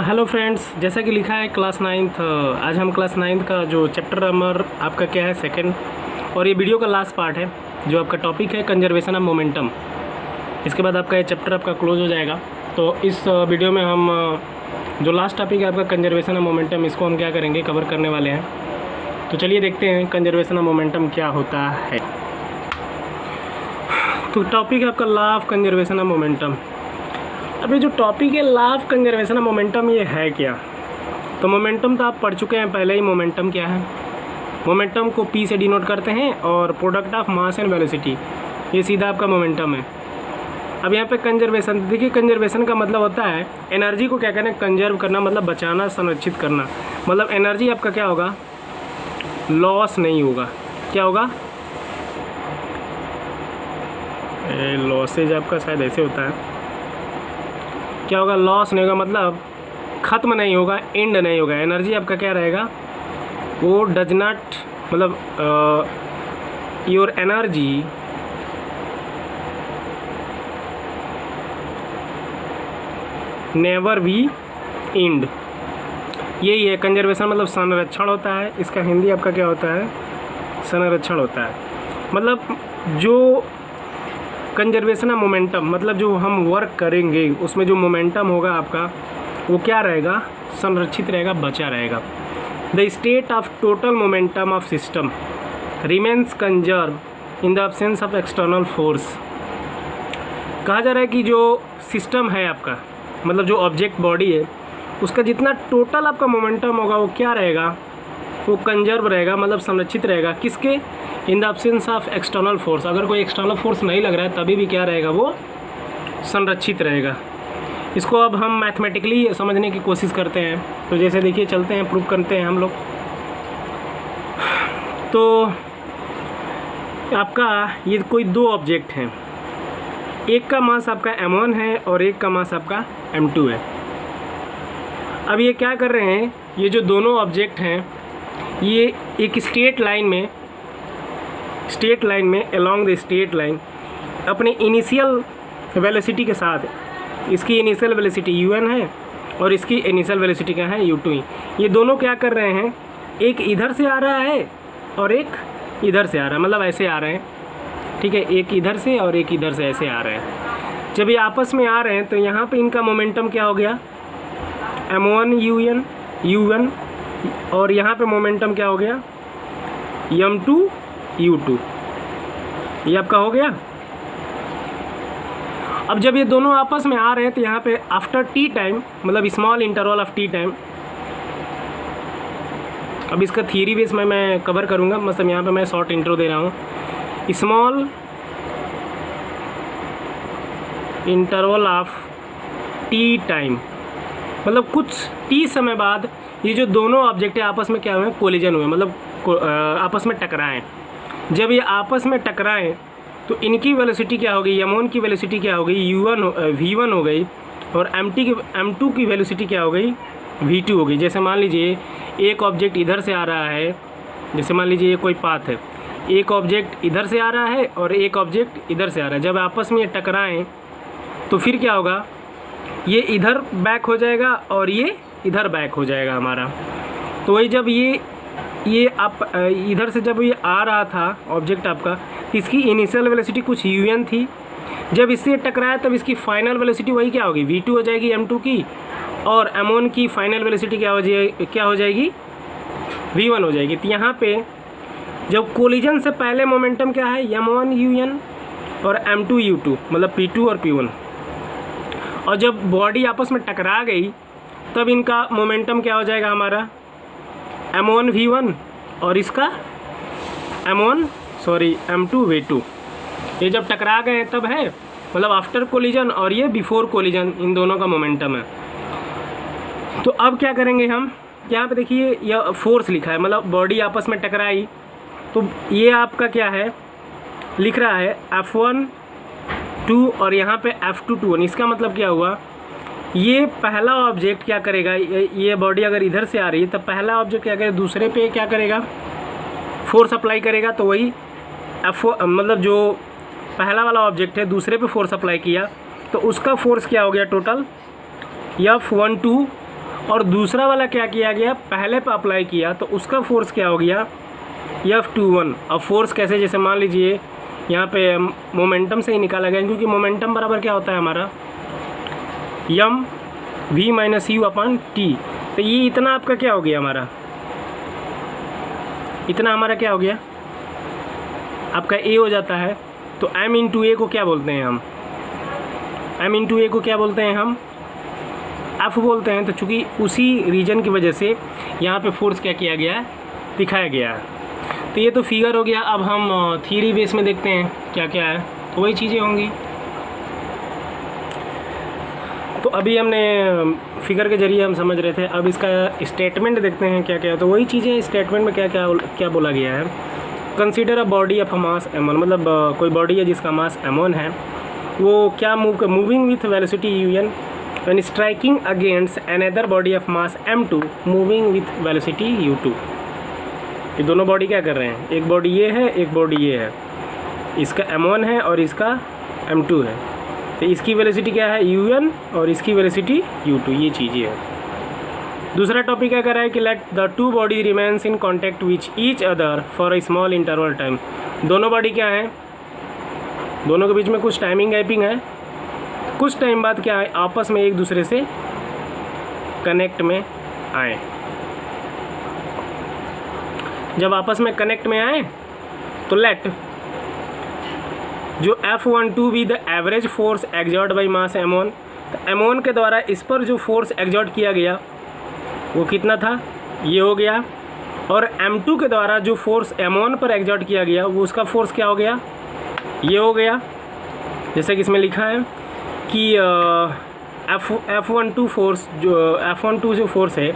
Hello friends, जैसा कि लिखा है क्लास नाइन्थ। आज हम क्लास नाइन्थ का जो चैप्टर नंबर आपका क्या है सेकंड, और ये वीडियो का लास्ट पार्ट है जो आपका टॉपिक है कंजर्वेशन ऑफ मोमेंटम। इसके बाद आपका ये चैप्टर आपका क्लोज हो जाएगा। तो इस वीडियो में हम जो लास्ट टॉपिक है आपका कंजर्वेशन ऑफ मोमेंटम, इसको हम क्या करेंगे, कवर करने वाले हैं। तो चलिए देखते हैं कंजर्वेशन ऑफ मोमेंटम क्या होता है। तो टॉपिक है आपका law of conservation of momentum. अभी जो टॉपिक है law of conservation of momentum, ये है क्या? तो मोमेंटम तो आप पढ़ चुके हैं पहले ही। मोमेंटम क्या है? मोमेंटम को पी से डिनोट करते हैं और product of mass and velocity, ये सीधा आपका मोमेंटम है। अब यहाँ पे कंजर्वेशन देखिए, कंजर्वेशन का मतलब होता है एनर्जी को क्या कहना है, कंजर्व करना, मतलब बचाना, संरक्षित करना। मतलब एनर्जी आपका क्या होगा, लॉस नहीं होगा। क्या होगा? लॉसेज आपका शायद ऐसे होता है। क्या होगा? लॉस नहीं होगा, मतलब ख़त्म नहीं होगा, एंड नहीं होगा। एनर्जी आपका क्या रहेगा, वो डज नॉट, मतलब your energy never be and. यही है कंजर्वेशन, मतलब संरक्षण होता है। इसका हिंदी आपका क्या होता है, संरक्षण होता है। मतलब जो कंजर्वेशन ऑफ मोमेंटम, मतलब जो हम वर्क करेंगे उसमें जो मोमेंटम होगा आपका, वो क्या रहेगा, संरक्षित रहेगा, बचा रहेगा। The state of total momentum of system remains conserve in the absence of external force. कहा जा रहा है कि जो सिस्टम है आपका, मतलब जो ऑब्जेक्ट बॉडी है, उसका जितना टोटल आपका मोमेंटम होगा वो क्या रहेगा, वो कंजर्व रहेगा, मतलब संरक्षित रहेगा। किसके? In the absence of external force. अगर कोई एक्सटर्नल फोर्स नहीं लग रहा है तभी भी क्या रहेगा, वो संरक्षित रहेगा। इसको अब हम मैथमेटिकली समझने की कोशिश करते हैं। तो जैसे देखिए, चलते हैं, प्रूव करते हैं हम लोग। तो आपका ये कोई दो ऑब्जेक्ट हैं, एक का मास आपका m1 है और एक का मास आपका m2 है। अब ये क्या कर रहे हैं, ये जो दोनों ऑब्जेक्ट हैं, ये एक स्ट्रेट लाइन में अलोंग द स्ट्रेट लाइन अपने इनिशियल वेलोसिटी के साथ, इसकी इनिशियल वेलोसिटी u1 है और इसकी इनिशियल वेलोसिटी क्या है, u2। ये दोनों क्या कर रहे हैं, एक इधर से आ रहा है और एक इधर से आ रहा है, मतलब ऐसे आ रहे हैं, ठीक है। एक इधर से और एक इधर से ऐसे आ रहे हैं। जब ये आपस में आ रहे हैं तो यहाँ पे इनका मोमेंटम क्या हो गया, m1 u1, और यहाँ पे मोमेंटम क्या हो गया, m2 u2। ये आपका हो गया। अब जब ये दोनों आपस में आ रहे हैं तो यहाँ पे आफ्टर टी टाइम, मतलब small interval of T time, अब इसका थियरी बेस मैं कवर करूँगा, मतलब यहाँ पे मैं शॉर्ट इंट्रो दे रहा हूँ। Small interval of T time, मतलब कुछ टी समय बाद ये जो दोनों ऑब्जेक्ट है आपस में क्या हुए, कोलिजन हुए, मतलब आपस में टकराएं। जब ये आपस में टकराएं तो इनकी वेलोसिटी क्या होगी, m1 की वेलोसिटी क्या हो गई, v1 हो गई, और m2 की वेलोसिटी क्या हो गई, v2 हो गई। जैसे मान लीजिए एक ऑब्जेक्ट इधर से आ रहा है, जैसे मान लीजिए ये कोई पाथ है, एक ऑब्जेक्ट इधर से आ रहा है और एक ऑब्जेक्ट इधर से आ रहा है। जब आपस में ये टकराएं तो फिर क्या होगा, ये इधर बैक हो जाएगा और ये इधर बैक हो जाएगा हमारा। तो वही जब ये आप इधर से जब ये आ रहा था ऑब्जेक्ट आपका, तो इसकी इनिशियल वेलोसिटी कुछ un थी। जब इससे टकराया तब इसकी फाइनल वेलोसिटी वही क्या होगी, v2 हो जाएगी m2 की, और m1 की फाइनल वेलोसिटी क्या हो जाएगी, v1 हो जाएगी। तो यहाँ पे जब कोलिजन से पहले मोमेंटम क्या है, m1 un और m2 u2, मतलब p2 और p1। और जब बॉडी आपस में टकरा गई तब इनका मोमेंटम क्या हो जाएगा हमारा, m1 v1 और इसका m2 v2। ये जब टकरा गए तब है, मतलब आफ्टर कोलिजन, और ये बिफोर कोलिजन, इन दोनों का मोमेंटम है। तो अब क्या करेंगे हम, यहाँ पे देखिए यह फोर्स लिखा है, मतलब बॉडी आपस में टकराई, तो ये आपका क्या है, लिख रहा है F1 2 और यहाँ पे F2 2। इसका मतलब क्या हुआ, ये पहला ऑब्जेक्ट क्या करेगा, ये बॉडी अगर इधर से आ रही है तब पहला ऑब्जेक्ट क्या करेगा, दूसरे पे क्या करेगा, फोर्स अप्लाई करेगा। तो वही मतलब जो पहला वाला ऑब्जेक्ट है दूसरे पे फोर्स अप्लाई किया तो उसका फोर्स क्या हो गया टोटल, F12 और दूसरा वाला क्या किया गया, पहले पे अप्लाई किया तो उसका फोर्स क्या हो गया F21। अब फोर्स कैसे, जैसे मान लीजिए यहाँ पे मोमेंटम से ही निकाला गया, क्योंकि मोमेंटम बराबर क्या होता है हमारा m v minus you upon T. तो ये इतना आपका क्या हो गया हमारा, इतना हमारा क्या हो गया आपका a हो जाता है। तो m इंटू ए को क्या बोलते हैं हम, m इंटू ए को क्या बोलते हैं हम F बोलते हैं। तो चूँकि उसी रीजन की वजह से यहाँ पे फोर्स क्या किया गया है, दिखाया गया है। तो ये तो फिगर हो गया। अब हम थ्योरी बेस में देखते हैं क्या क्या है, तो वही चीज़ें होंगी। तो अभी हमने फिगर के जरिए हम समझ रहे थे, अब इसका स्टेटमेंट देखते हैं क्या क्या है। तो वही चीज़ें स्टेटमेंट में क्या क्या क्या बोला गया है। Consider a body of a mass m1, मतलब कोई बॉडी है जिसका मास m1 है, वो क्या moving with velocity un when striking against another body of mass m2 moving with velocity u2। ये दोनों बॉडी क्या कर रहे हैं, एक बॉडी ये है, एक बॉडी ये है, इसका m1 है और इसका m2 है। तो इसकी वेलोसिटी क्या है un और इसकी वेलोसिटी u2, ये चीज़ें है। दूसरा टॉपिक क्या कर रहा है कि let the two body remains in contact which each other for a small interval time. दोनों बॉडी क्या है, दोनों के बीच में कुछ टाइमिंग गैपिंग है, कुछ टाइम बाद क्या है आपस में एक दूसरे से कनेक्ट में आए। जब आपस में कनेक्ट में आए तो लेट जो F12 be the average force exert by mass m1। तो m1 के द्वारा इस पर जो फोर्स एक्सर्ट किया गया वो कितना था, ये हो गया। और m2 के द्वारा जो फोर्स m1 पर एक्सर्ट किया गया वो उसका फोर्स क्या हो गया, ये हो गया। जैसे कि इसमें लिखा है कि F12 फोर्स F12 जो फोर्स है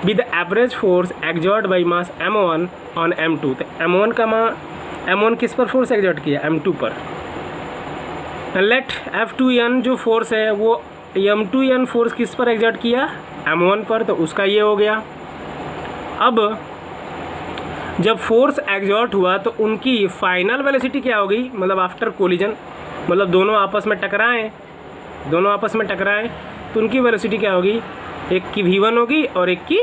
with the average force exert by mass m1 on m2। तो m1 का m1 किस पर फोर्स एक्सर्ट किया, m2 पर। लेट F2n जो फोर्स है वो m2n फोर्स किस पर एक्सर्ट किया, m1 पर, तो उसका ये हो गया। अब जब फोर्स एक्सर्ट हुआ तो उनकी फाइनल वेलोसिटी क्या होगी, मतलब आफ्टर कोलिजन, मतलब दोनों आपस में टकराएं, दोनों आपस में टकराएं तो उनकी वेलोसिटी क्या होगी, एक की v1 होगी और एक की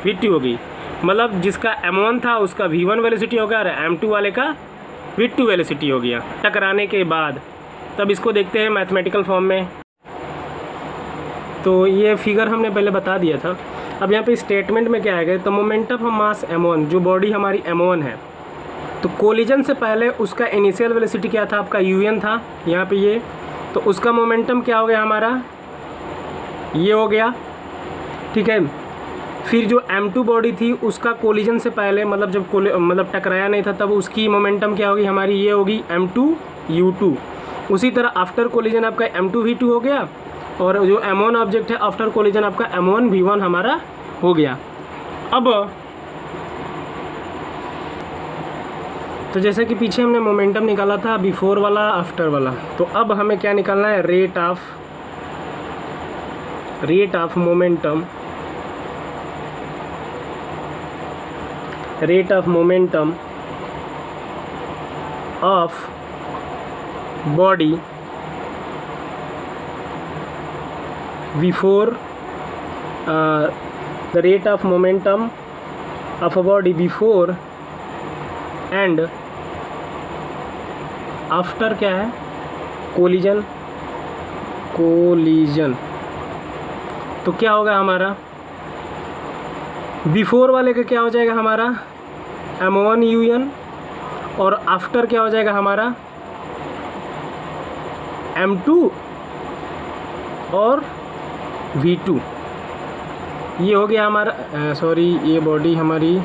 v2 होगी। मतलब जिसका m1 था उसका v1 वेलोसिटी होगा और m2 वाले का v2 वेलोसिटी हो गया टकराने के बाद। तब इसको देखते हैं मैथमेटिकल फॉर्म में। तो ये फिगर हमने पहले बता दिया था। अब यहाँ पे स्टेटमेंट में क्या आएगा, तो मोमेंटम ऑफ मास m1, जो बॉडी हमारी m1 है, तो कोलिजन से पहले उसका इनिशियल वेलोसिटी क्या था आपका un था यहाँ पे ये। तो उसका मोमेंटम क्या हो गया हमारा, ये हो गया, ठीक है। फिर जो m2 बॉडी थी उसका कोलिजन से पहले, मतलब जब मतलब टकराया नहीं था तब उसकी मोमेंटम क्या होगी हमारी, ये होगी m2 u2। उसी तरह आफ्टर कोलिजन आपका m2 v2 हो गया, और जो m1 ऑब्जेक्ट है आफ्टर कोलिजन आपका m1 v1 हमारा हो गया। अब तो जैसे कि पीछे हमने मोमेंटम निकाला था बिफोर वाला आफ्टर वाला, तो अब हमें क्या निकालना है, rate of momentum, rate of momentum of body before the rate of momentum of a body before and after क्या है, कोलिजन। तो क्या होगा हमारा, बिफोर वाले का क्या हो जाएगा हमारा m1 un, और आफ्टर क्या हो जाएगा हमारा m2 और v2। ये हो गया हमारा सॉरी, ये बॉडी हमारी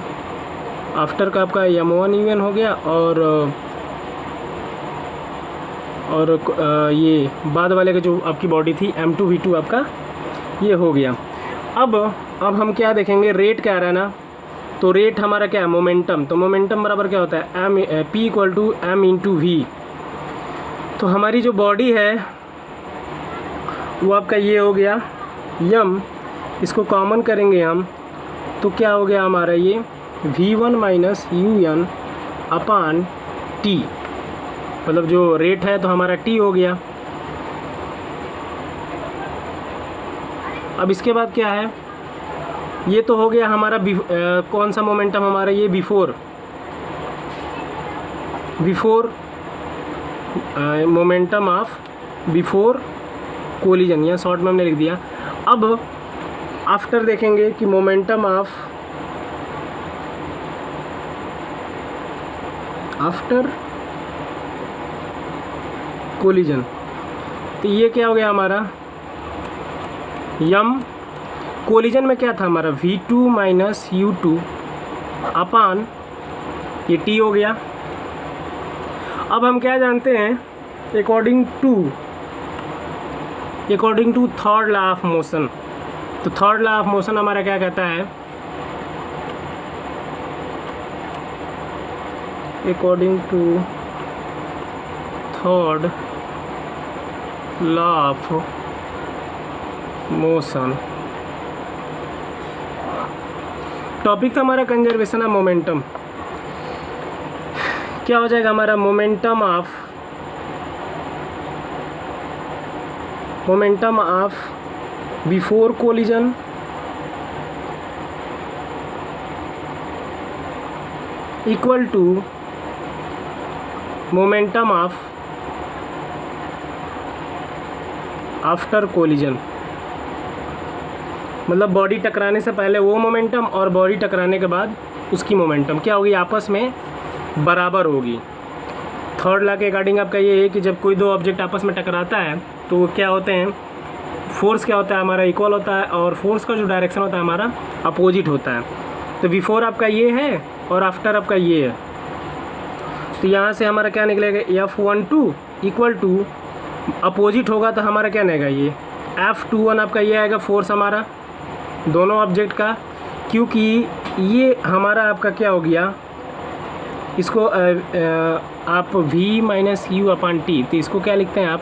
आफ्टर का आपका m1 un हो गया, और ये बाद वाले का जो आपकी बॉडी थी m2 v2 आपका ये हो गया। अब हम क्या देखेंगे, रेट क्या आ रहा है ना, तो रेट हमारा क्या है, मोमेंटम। तो मोमेंटम बराबर क्या होता है, p equal to m into v. तो हमारी जो बॉडी है वो आपका ये हो गया m, इसको कॉमन करेंगे हम तो क्या हो गया हमारा ये v1 minus un upon t, मतलब जो रेट है तो हमारा t हो गया। अब इसके बाद क्या है, ये तो हो गया हमारा कौन सा मोमेंटम हमारा, ये before momentum of before collision, या शॉर्ट में हमने लिख दिया। अब आफ्टर देखेंगे कि मोमेंटम ऑफ आफ्टर कोलिजन, तो ये क्या हो गया हमारा, यम कोलिजन में क्या था हमारा V2 माइनस U2 अपान ये T हो गया। अब हम क्या जानते हैं, according to third law of motion, तो थर्ड लॉ ऑफ मोशन हमारा क्या कहता है, according to third law of motion, topic था हमारा कंजर्वेशन ऑफ मोमेंटम। क्या हो जाएगा हमारा, momentum of before collision equal to momentum of after collision. मतलब बॉडी टकराने से पहले वो मोमेंटम और बॉडी टकराने के बाद उसकी मोमेंटम क्या होगी, आपस में बराबर होगी। थर्ड लॉ के अकॉर्डिंग आपका ये है कि जब कोई दो ऑब्जेक्ट आपस में टकराता है तो वो क्या होते हैं, फोर्स क्या होता है हमारा, इक्वल होता है, और फोर्स का जो डायरेक्शन होता है हमारा अपोजिट होता है। तो बिफोर आपका ये है और आफ्टर आपका ये है, तो यहाँ से हमारा क्या निकलेगा, F12 इक्वल टू अपोजिट होगा तो हमारा क्या निकलेगा, ये F21 आपका ये आएगा फोर्स हमारा दोनों ऑब्जेक्ट का, क्योंकि ये हमारा आपका क्या हो गया, इसको आप V माइनस U अपान T, तो इसको क्या लिखते हैं आप,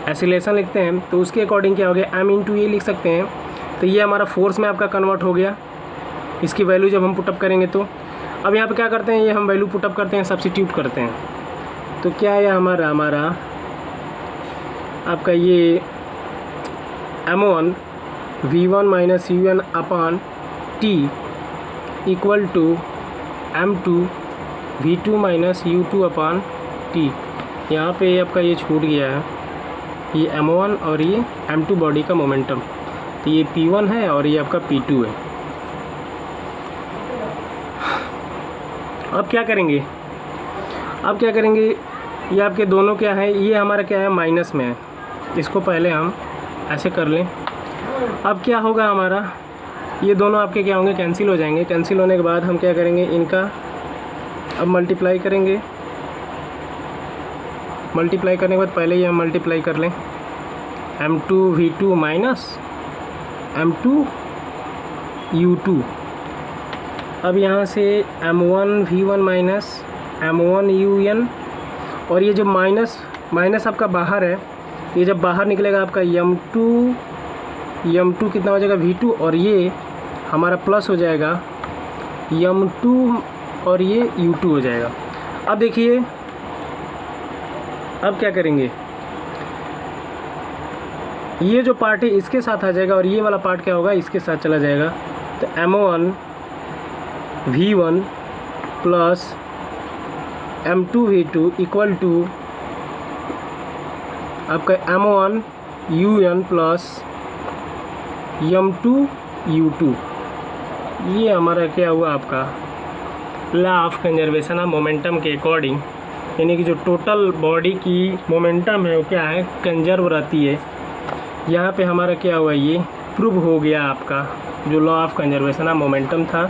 एसिलेशन लिखते हैं, तो उसके अकॉर्डिंग क्या हो गया, M इंटू ये लिख सकते हैं। तो ये हमारा फोर्स में आपका कन्वर्ट हो गया, इसकी वैल्यू जब हम पुटअप करेंगे तो। अब यहाँ पे क्या करते हैं, ये हम वैल्यू पुटअप करते हैं, सब्स्टिट्यूट करते हैं, तो क्या है हमारा आपका ये M1 V1 minus UN upon T equal to M2 V2 minus U2 upon T। यहाँ पे आपका ये छूट गया है, ये M1 और ये M2 बॉडी का मोमेंटम, तो ये P1 है और ये आपका P2 है। अब क्या करेंगे, ये आपके दोनों क्या है, ये हमारा क्या है माइनस में है, इसको पहले हम ऐसे कर लें। अब क्या होगा हमारा, ये दोनों आपके क्या होंगे, कैंसिल हो जाएंगे। कैंसिल होने के बाद हम क्या करेंगे, इनका अब मल्टीप्लाई करेंगे। मल्टीप्लाई करने के बाद पहले ये हम मल्टीप्लाई कर लें, M2 V2 minus M2 U2। अब यहाँ से M1 V1 minus M1 UN, और ये जो माइनस आपका बाहर है, ये जब बाहर निकलेगा आपका M2 कितना हो जाएगा V2, और ये हमारा प्लस हो जाएगा M2 और ये U2 हो जाएगा। अब देखिए अब क्या करेंगे, ये जो पार्ट है इसके साथ आ जाएगा और ये वाला पार्ट क्या होगा, इसके साथ चला जाएगा। तो M1 V1 plus M2 V2 equal to आपका M1 UN plus M2 U2। ये हमारा क्या हुआ, आपका law of conservation of momentum के अकॉर्डिंग, यानी कि जो टोटल बॉडी की मोमेंटम है वो क्या है, कंजर्व रहती है। यहाँ पे हमारा क्या हुआ, ये प्रूव हो गया आपका जो law of conservation of momentum था।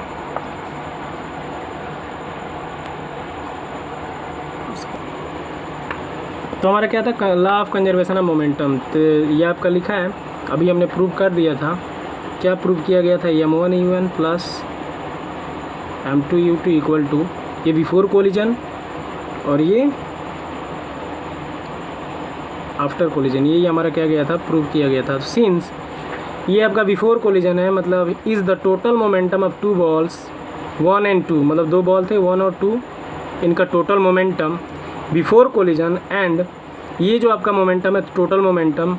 तो हमारा क्या था, law of conservation of momentum, तो ये आपका लिखा है, अभी हमने प्रूव कर दिया था। क्या प्रूव किया गया था, M1 UN plus M2 U2 equal to, ये बिफोर कोलिजन और ये आफ्टर कोलिजन, ये हमारा क्या गया था, प्रूव किया गया था। सिंस ये आपका बिफोर कोलिजन है, मतलब is the total momentum of two balls 1 and 2, मतलब दो बॉल थे 1 और 2, इनका total momentum before collision, and ये जो आपका मोमेंटम है total momentum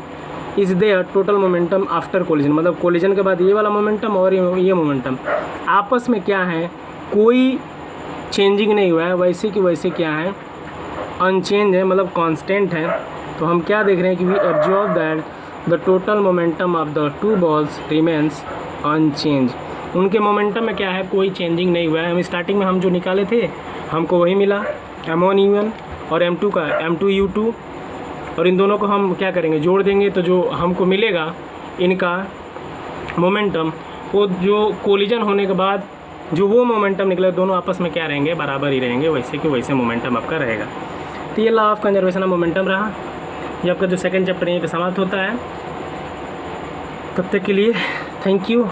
is there total momentum after collision, मतलब कोलिजन के बाद ये वाला मोमेंटम और ये मोमेंटम आपस में क्या है, कोई चेंजिंग नहीं हुआ है, वैसे कि वैसे क्या है, अनचेंज है, मतलब कांस्टेंट है। तो हम क्या देख रहे हैं कि we observe that the total momentum of the two balls remains unchange. उनके मोमेंटम में क्या है, कोई चेंजिंग नहीं हुआ है। हम स्टार्टिंग में हम जो निकाले थे हमको वही मिला, M1U1 और M2 का M2U2, और इन दोनों को हम क्या करेंगे, जोड़ देंगे तो जो हमको मिलेगा इनका मोमेंटम, वो जो कोलिजन होने के बाद जो वो मोमेंटम निकले दोनों आपस में क्या रहेंगे, बराबर ही रहेंगे, वैसे कि वैसे मोमेंटम आपका रहेगा। तो ये law of conservation of momentum रहा। ये आपका जो सेकंड चैप्टर यहीं पे समाप्त होता है। तब तक के लिए थैंक यू।